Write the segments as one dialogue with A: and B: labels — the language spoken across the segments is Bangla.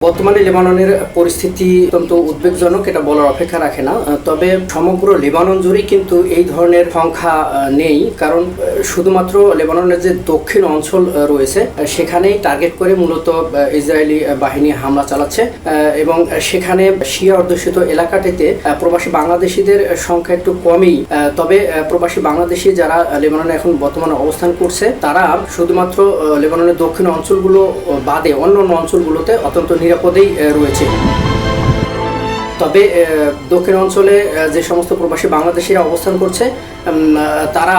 A: বর্তমানে লেবাননের পরিস্থিতি অত্যন্ত উদ্বেগজনক, এটা বলার অপেক্ষা রাখে না। তবে সমগ্র লেবানন জুড়েই কিন্তু এই ধরনের সংখ্যা নেই, কারণ শুধুমাত্র লেবাননের যে দক্ষিণ অঞ্চল রয়েছে সেখানেই টার্গেট করে মূলত ইসরায়েলি বাহিনী হামলা চালাচ্ছে এবং সেখানে শিয়া অধ্যুষিত এলাকাটিতে প্রবাসী বাংলাদেশিদের সংখ্যা একটু কমই। তবে প্রবাসী বাংলাদেশি যারা লেবাননে এখন বর্তমানে অবস্থান করছে তারা শুধুমাত্র লেবাননের দক্ষিণ অঞ্চলগুলো বাদে অন্য অঞ্চলগুলোতে অত্যন্ত নিরাপদেই রয়েছে। তবে দক্ষিণ অঞ্চলে যে সমস্ত প্রবাসী বাংলাদেশিরা অবস্থান করছে তারা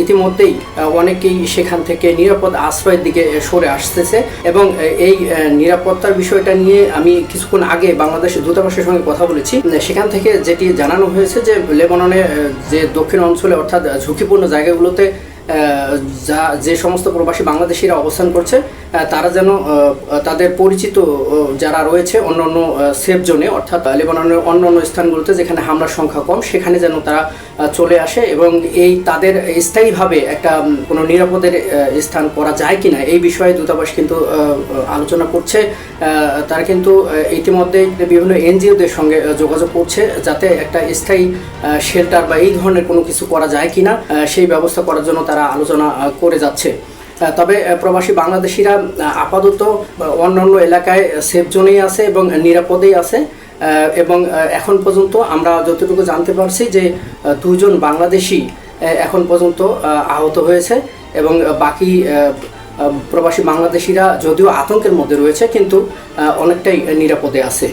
A: ইতিমধ্যেই অনেকেই সেখান থেকে নিরাপদ আশ্রয়ের দিকে সরে আসতেছে এবং এই নিরাপত্তার বিষয়টা নিয়ে আমি কিছুক্ষণ আগে বাংলাদেশ দূতাবাসের সঙ্গে কথা বলেছি। সেখান থেকে যেটি জানানো হয়েছে যে লেবাননে যে দক্ষিণ অঞ্চলে অর্থাৎ ঝুঁকিপূর্ণ জায়গাগুলোতে যে সমস্ত প্রবাসী বাংলাদেশিরা অবস্থান করছে তারা যেন তাদের পরিচিত যারা রয়েছে অন্যান্য সেফ জোনে অর্থাৎ লেবাননের অন্যান্য স্থানগুলোতে যেখানে হামলার সংখ্যা কম সেখানে যেন তারা চলে আসে এবং এই তাদের স্থায়ীভাবে একটা কোনো নিরাপদের স্থান করা যায় কিনা এই বিষয়ে দূতাবাস কিন্তু আলোচনা করছে। তারা কিন্তু ইতিমধ্যে বিভিন্ন এনজিওদের সঙ্গে যোগাযোগ করছে যাতে একটা স্থায়ী শেল্টার বা এই ধরনের কোনো কিছু করা যায় কিনা সেই ব্যবস্থা করার জন্য তারা আলোচনা করে যাচ্ছে। তবে প্রবাসী বাংলাদেশিরা আপাতত অন্যান্য এলাকায় সেফ জোনেই আছে এবং নিরাপদেই আছে এবং এখন পর্যন্ত আমরা যতটুকু জানতে পারছি যে 2 জন বাংলাদেশি এখন পর্যন্ত আহত হয়েছে এবং বাকি প্রবাসী বাংলাদেশিরা যদিও আতঙ্কের মধ্যে রয়েছে কিন্তু অনেকটাই নিরাপদে আছে।